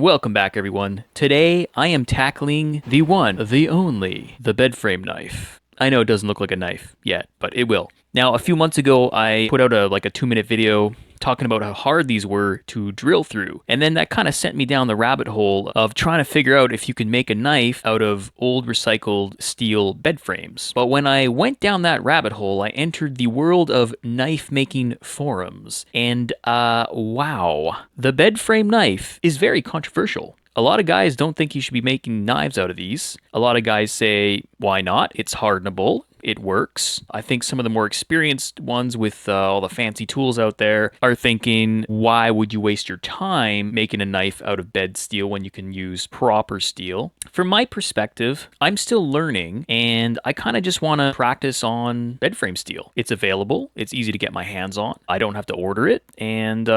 Welcome back, everyone. Today, I am tackling the one, the only, the bed frame knife. I know it doesn't look like a knife yet, but it will. Now, a few months ago, I put out a 2-minute video talking about how hard these were to drill through. And then that kind of sent me down the rabbit hole of trying to figure out if you can make a knife out of old recycled steel bed frames. But when I went down that rabbit hole, I entered the world of knife making forums. And wow, the bed frame knife is very controversial. A lot of guys don't think you should be making knives out of these. A lot of guys say, why not? It's hardenable. It works. I think some of the more experienced ones with all the fancy tools out there are thinking, why would you waste your time making a knife out of bed steel when you can use proper steel? From my perspective, I'm still learning and I kind of just want to practice on bed frame steel. It's available. It's easy to get my hands on. I don't have to order it and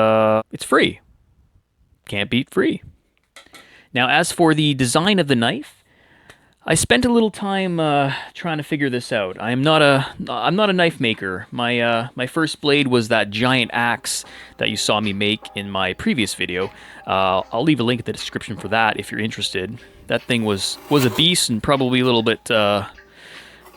it's free. Can't beat free. Now, as for the design of the knife, I spent a little time trying to figure this out. I'm not a knife maker. My first blade was that giant axe that you saw me make in my previous video. I'll leave a link in the description for that if you're interested. That thing was a beast and probably a little bit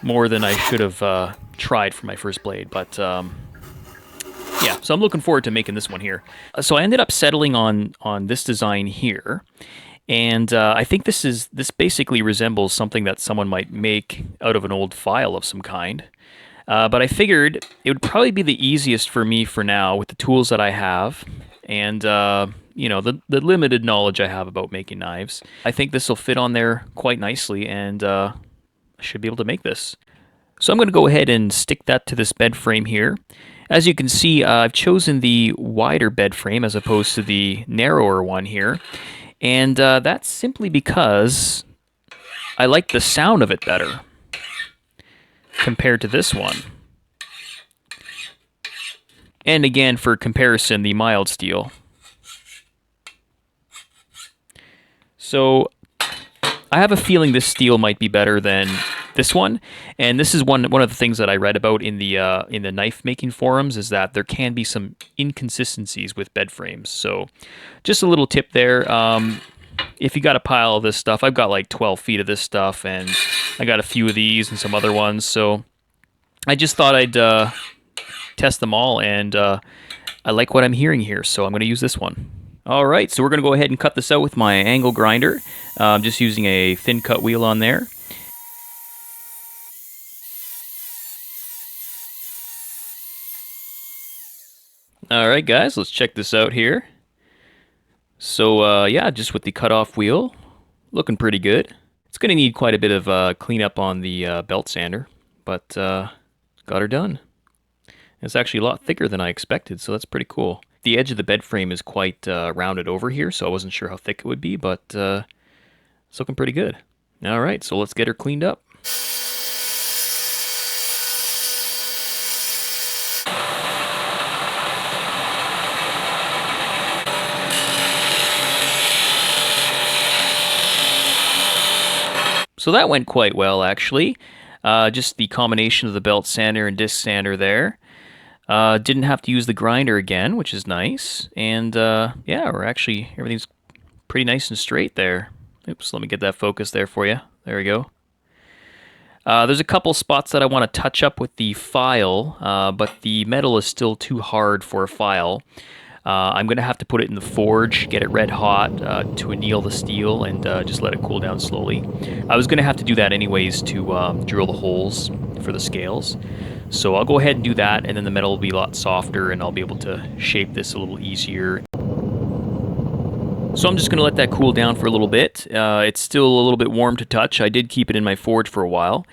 more than I should have tried for my first blade, but. Yeah, so I'm looking forward to making this one here. So I ended up settling on this design here. And I think this basically resembles something that someone might make out of an old file of some kind. But I figured it would probably be the easiest for me for now with the tools that I have and the limited knowledge I have about making knives. I think this will fit on there quite nicely and I should be able to make this. So I'm going to go ahead and stick that to this bed frame here. As you can see, I've chosen the wider bed frame as opposed to the narrower one here. And that's simply because I like the sound of it better compared to this one. And again, for comparison, the mild steel. So I have a feeling this steel might be better than this one, and this is one of the things that I read about in the knife making forums is that there can be some inconsistencies with bed frames. So, just a little tip there. If you got a pile of this stuff, I've got like 12 feet of this stuff, and I got a few of these and some other ones. So, I just thought I'd test them all, and I like what I'm hearing here, so I'm going to use this one. All right, so we're going to go ahead and cut this out with my angle grinder. I'm just using a thin cut wheel on there. All right, guys, let's check this out here. So, yeah, just with the cutoff wheel, looking pretty good. It's going to need quite a bit of cleanup on the belt sander, but got her done. It's actually a lot thicker than I expected, so that's pretty cool. The edge of the bed frame is quite rounded over here, so I wasn't sure how thick it would be, but it's looking pretty good. All right, so let's get her cleaned up. So that went quite well, actually. Just the combination of the belt sander and disc sander there. Didn't have to use the grinder again, which is nice. And yeah, everything's pretty nice and straight there. Oops, let me get that focus there for you. There we go. There's a couple spots that I want to touch up with the file, but the metal is still too hard for a file. I'm going to have to put it in the forge, get it red hot to anneal the steel, and just let it cool down slowly. I was going to have to do that anyways to drill the holes for the scales. So I'll go ahead and do that, and then the metal will be a lot softer, and I'll be able to shape this a little easier. So I'm just going to let that cool down for a little bit. It's still a little bit warm to touch. I did keep it in my forge for a while.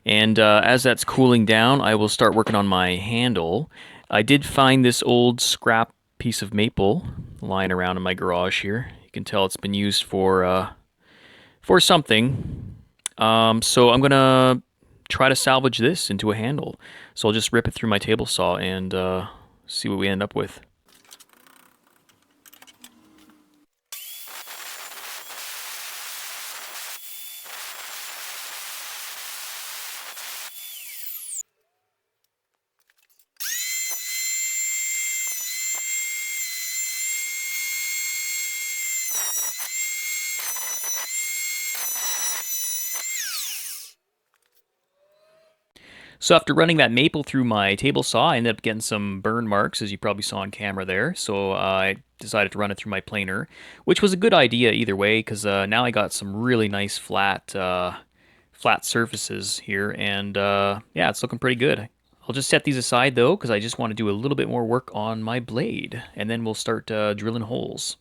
And as that's cooling down, I will start working on my handle. I did find this old scrap piece of maple lying around in my garage here. You can tell it's been used for something. So I'm gonna try to salvage this into a handle. So I'll just rip it through my table saw and see what we end up with. So after running that maple through my table saw, I ended up getting some burn marks, as you probably saw on camera there. So I decided to run it through my planer, which was a good idea either way, because now I got some really nice flat surfaces here, and yeah, it's looking pretty good. I'll just set these aside though, because I just want to do a little bit more work on my blade, and then we'll start drilling holes.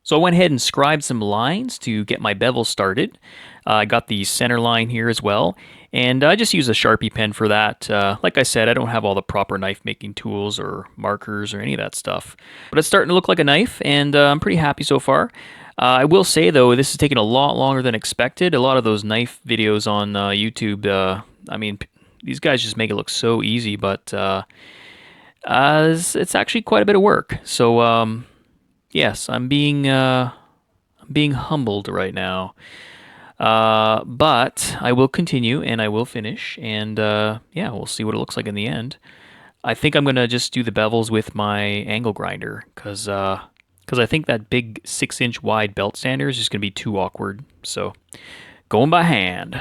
So I went ahead and scribed some lines to get my bevel started. I got the center line here as well, and I just used a Sharpie pen for that. Like I said, I don't have all the proper knife making tools or markers or any of that stuff. But it's starting to look like a knife, and I'm pretty happy so far. I will say though, this is taking a lot longer than expected. A lot of those knife videos on YouTube, I mean, these guys just make it look so easy, but it's actually quite a bit of work. So yes, I'm being humbled right now. But I will continue and I will finish, and yeah, we'll see what it looks like in the end. I think I'm gonna just do the bevels with my angle grinder, cause I think that big 6-inch wide belt sander is just gonna be too awkward. So going by hand.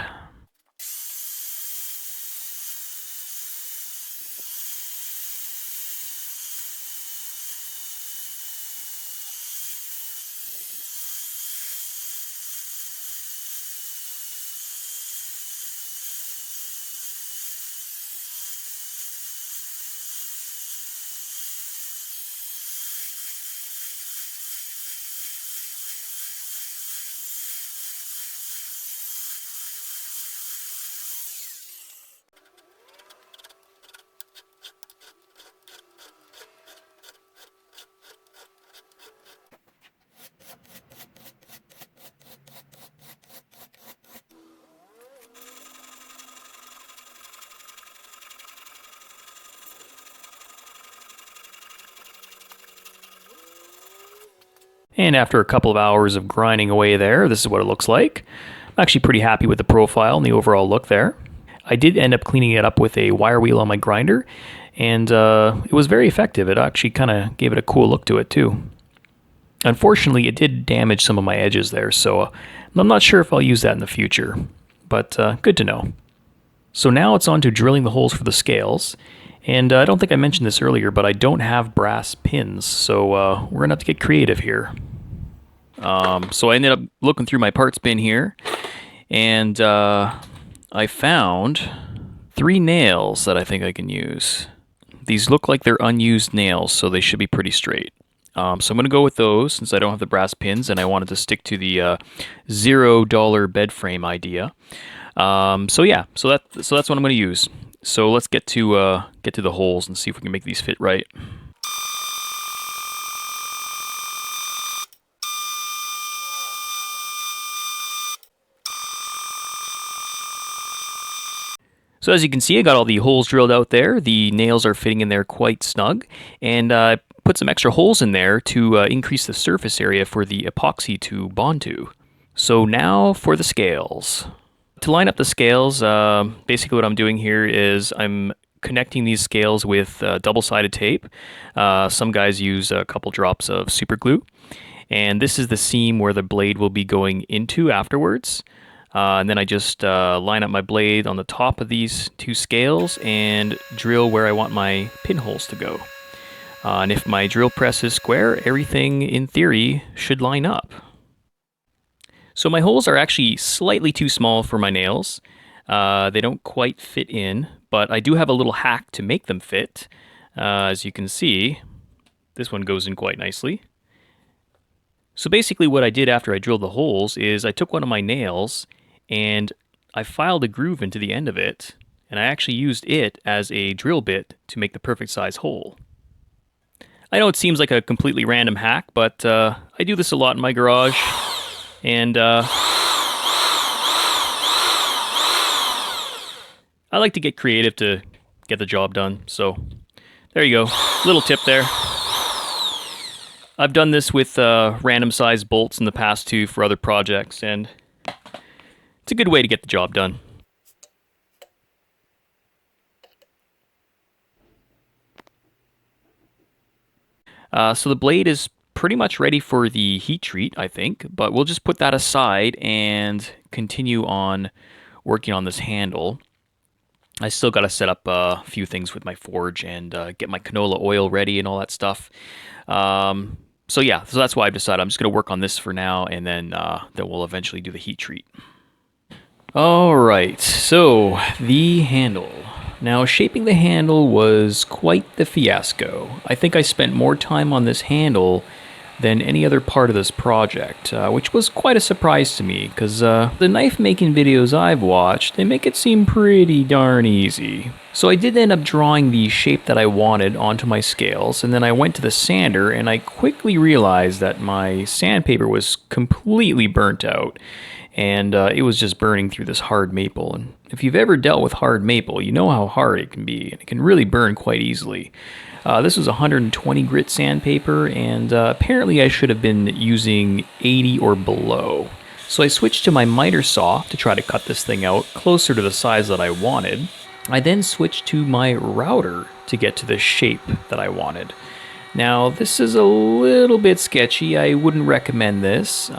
And after a couple of hours of grinding away there, this is what it looks like. I'm actually pretty happy with the profile and the overall look there. I did end up cleaning it up with a wire wheel on my grinder, and it was very effective. It actually kind of gave it a cool look to it too. Unfortunately, it did damage some of my edges there, so I'm not sure if I'll use that in the future, but good to know. So now it's on to drilling the holes for the scales. And I don't think I mentioned this earlier, but I don't have brass pins, so we're going to have to get creative here. So I ended up looking through my parts bin here, and I found 3 nails that I think I can use. These look like they're unused nails, so they should be pretty straight. So I'm going to go with those since I don't have the brass pins, and I wanted to stick to the $0 bed frame idea. So yeah, so that's what I'm going to use. So let's get to the holes and see if we can make these fit right. So as you can see, I got all the holes drilled out there. The nails are fitting in there quite snug, and I put some extra holes in there to increase the surface area for the epoxy to bond to. So now for the scales. To line up the scales, basically what I'm doing here is I'm connecting these scales with double-sided tape. Some guys use a couple drops of super glue. And this is the seam where the blade will be going into afterwards. And then I just line up my blade on the top of these 2 scales and drill where I want my pinholes to go. And if my drill press is square, everything in theory should line up. So my holes are actually slightly too small for my nails. They don't quite fit in, but I do have a little hack to make them fit. As you can see, this one goes in quite nicely. So basically what I did after I drilled the holes is I took one of my nails and I filed a groove into the end of it, and I actually used it as a drill bit to make the perfect size hole. I know it seems like a completely random hack, but I do this a lot in my garage. And I like to get creative to get the job done. So there you go. Little tip there. I've done this with random sized bolts in the past too for other projects, and it's a good way to get the job done. So the blade is pretty much ready for the heat treat, I think, but we'll just put that aside and continue on working on this handle. I still got to set up a few things with my forge and get my canola oil ready and all that stuff. So yeah, so that's why I've decided I'm just going to work on this for now, and then we'll eventually do the heat treat. All right, so the handle. Now, shaping the handle was quite the fiasco. I think I spent more time on this handle than any other part of this project, which was quite a surprise to me, because the knife making videos I've watched, they make it seem pretty darn easy. So I did end up drawing the shape that I wanted onto my scales, and then I went to the sander, and I quickly realized that my sandpaper was completely burnt out, and it was just burning through this hard maple. And if you've ever dealt with hard maple, you know how hard it can be, and it can really burn quite easily. This was 120 grit sandpaper, and apparently I should have been using 80 or below. So I switched to my miter saw to try to cut this thing out closer to the size that I wanted. I then switched to my router to get to the shape that I wanted. Now, this is a little bit sketchy. I wouldn't recommend this,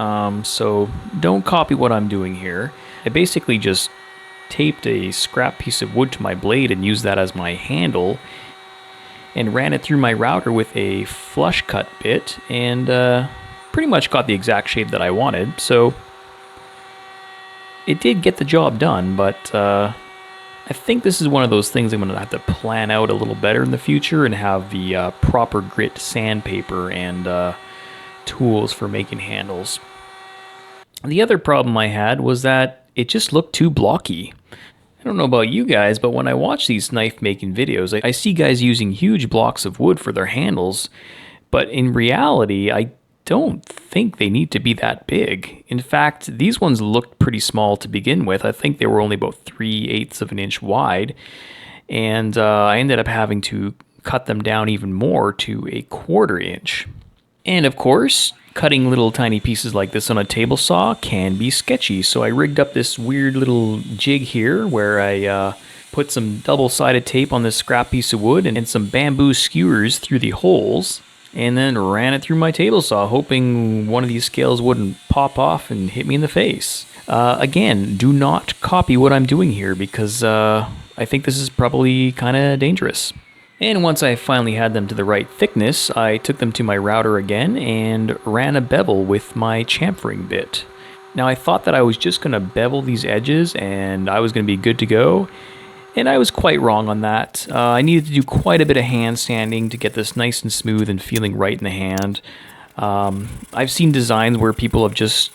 so don't copy what I'm doing here. I basically just taped a scrap piece of wood to my blade and used that as my handle, and ran it through my router with a flush cut bit, and pretty much got the exact shape that I wanted. So it did get the job done, but I think this is one of those things I'm going to have to plan out a little better in the future and have the proper grit sandpaper and tools for making handles. The other problem I had was that it just looked too blocky. I don't know about you guys, but when I watch these knife making videos, I see guys using huge blocks of wood for their handles, but in reality, I don't think they need to be that big. In fact, these ones looked pretty small to begin with. I think they were only about 3/8 of an inch wide, and I ended up having to cut them down even more to 1/4 inch. And of course, cutting little tiny pieces like this on a table saw can be sketchy, so I rigged up this weird little jig here where I put some double-sided tape on this scrap piece of wood and some bamboo skewers through the holes, and then ran it through my table saw, hoping one of these scales wouldn't pop off and hit me in the face. Again, do not copy what I'm doing here, because I think this is probably kind of dangerous. And once I finally had them to the right thickness, I took them to my router again and ran a bevel with my chamfering bit. Now, I thought that I was just going to bevel these edges and I was going to be good to go, and I was quite wrong on that. I needed to do quite a bit of hand sanding to get this nice and smooth and feeling right in the hand. I've seen designs where people have just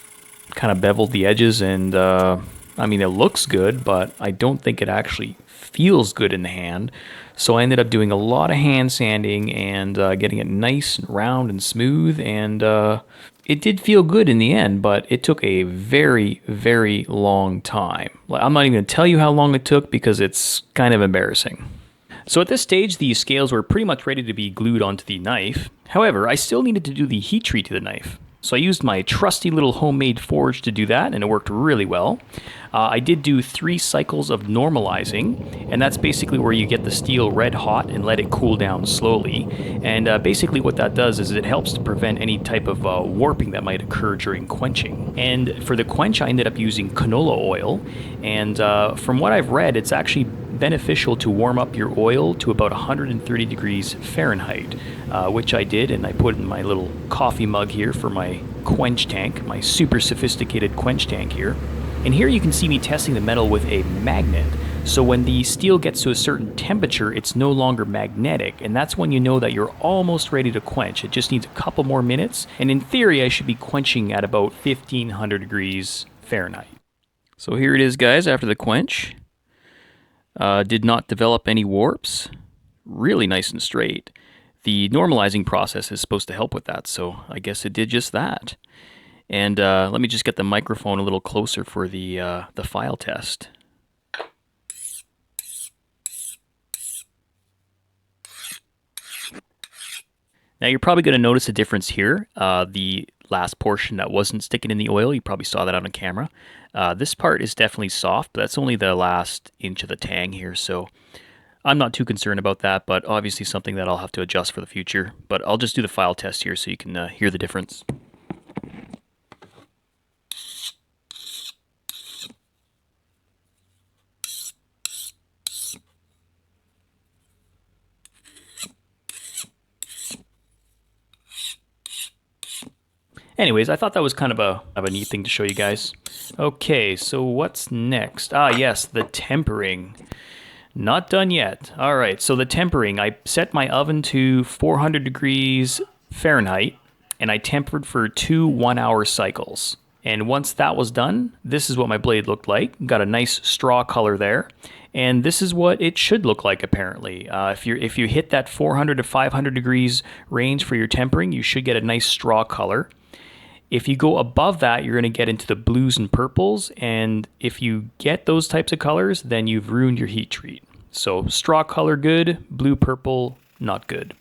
kind of beveled the edges, and I mean, it looks good, but I don't think it actually feels good in the hand. So I ended up doing a lot of hand sanding and getting it nice and round and smooth, and it did feel good in the end, but it took a very, very long time. I'm not even going to tell you how long it took because it's kind of embarrassing. So at this stage, the scales were pretty much ready to be glued onto the knife. However, I still needed to do the heat treat to the knife. So I used my trusty little homemade forge to do that, and it worked really well. I did do 3 cycles of normalizing, and that's basically where you get the steel red hot and let it cool down slowly. And basically what that does is it helps to prevent any type of warping that might occur during quenching. And for the quench, I ended up using canola oil, and from what I've read, it's actually beneficial to warm up your oil to about 130 degrees Fahrenheit, which I did, and I put in my little coffee mug here for my quench tank, my super sophisticated quench tank here. And here you can see me testing the metal with a magnet. So when the steel gets to a certain temperature, it's no longer magnetic, and that's when you know that you're almost ready to quench. It just needs a couple more minutes, and in theory I should be quenching at about 1500 degrees Fahrenheit. So here it is, guys, after the quench. Did not develop any warps. Really nice and straight. The normalizing process is supposed to help with that, so I guess it did just that. And let me just get the microphone a little closer for the file test. Now you're probably going to notice a difference here. The last portion that wasn't sticking in the oil, you probably saw that on camera. This part is definitely soft, but that's only the last inch of the tang here, so I'm not too concerned about that, but obviously something that I'll have to adjust for the future. But I'll just do the file test here so you can hear the difference. Anyways, I thought that was kind of a neat thing to show you guys. Okay, so what's next? Ah, yes, the tempering. Not done yet. All right, so the tempering. I set my oven to 400 degrees Fahrenheit, and I tempered for 2 1-hour cycles. And once that was done, this is what my blade looked like. Got a nice straw color there. And this is what it should look like, apparently. If you hit that 400 to 500 degrees range for your tempering, you should get a nice straw color. If you go above that, you're going to get into the blues and purples, and if you get those types of colors, then you've ruined your heat treat. So straw color good, blue purple not good.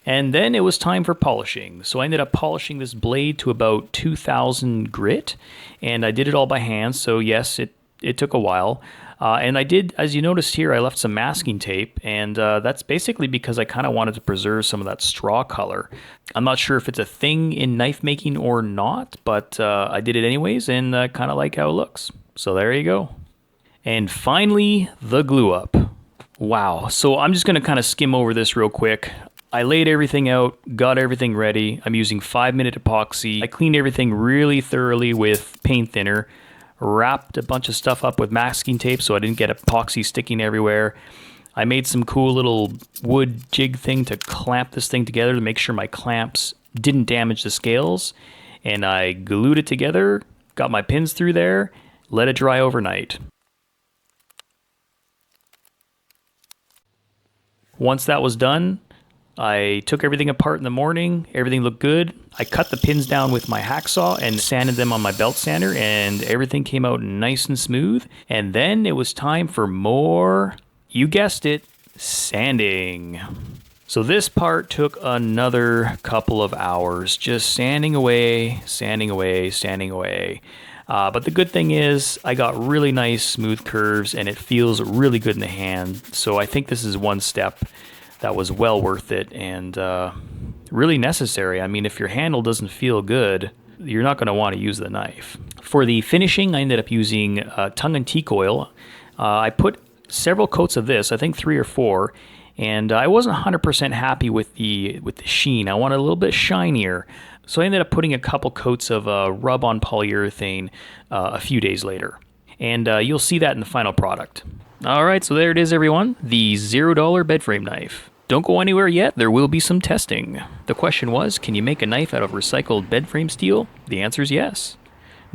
And then it was time for polishing. So I ended up polishing this blade to about 2000 grit, and I did it all by hand, so yes, it took a while. And I did, as you noticed here, I left some masking tape, and that's basically because I kind of wanted to preserve some of that straw color. I'm not sure if it's a thing in knife making or not, but I did it anyways, and kind of like how it looks. So there you go. And finally, the glue up. Wow, so I'm just going to kind of skim over this real quick. I laid everything out, got everything ready. I'm using 5-minute epoxy. I cleaned everything really thoroughly with paint thinner. Wrapped a bunch of stuff up with masking tape so I didn't get epoxy sticking everywhere. I made some cool little wood jig thing to clamp this thing together to make sure my clamps didn't damage the scales. And I glued it together, got my pins through there, let it dry overnight. Once that was done, I took everything apart in the morning. Everything looked good. I cut the pins down with my hacksaw and sanded them on my belt sander, and everything came out nice and smooth. And then it was time for more, you guessed it, sanding. So this part took another couple of hours, just sanding away, sanding away, sanding away. But the good thing is I got really nice smooth curves, and it feels really good in the hand. So I think this is one step that was well worth it and really necessary. I mean, if your handle doesn't feel good, you're not going to want to use the knife. For the finishing, I ended up using tongue-and-teak oil. I put several coats of this, I think 3 or 4, and I wasn't 100% happy with the sheen. I wanted a little bit shinier, so I ended up putting a couple coats of rub-on polyurethane a few days later. And you'll see that in the final product. All right, so there it is, everyone. The $0 bed frame knife. Don't go anywhere yet, there will be some testing. The question was, can you make a knife out of recycled bed frame steel? The answer is yes.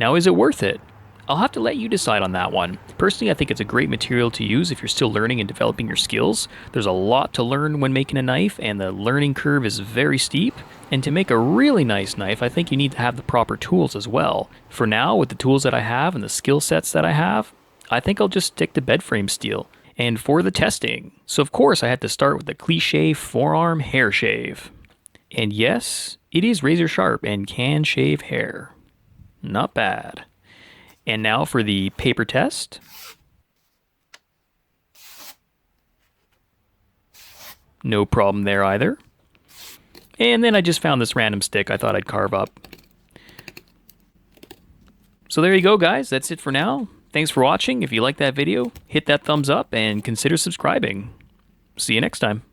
Now, is it worth it? I'll have to let you decide on that one. Personally, I think it's a great material to use if you're still learning and developing your skills. There's a lot to learn when making a knife, and the learning curve is very steep. And to make a really nice knife, I think you need to have the proper tools as well. For now, with the tools that I have and the skill sets that I have, I think I'll just stick to bed frame steel. And for the testing, so of course I had to start with the cliche forearm hair shave. And yes, it is razor sharp and can shave hair. Not bad. And now for the paper test. No problem there either. And then I just found this random stick I thought I'd carve up. So there you go, guys. That's it for now. Thanks for watching. If you liked that video, hit that thumbs up and consider subscribing. See you next time.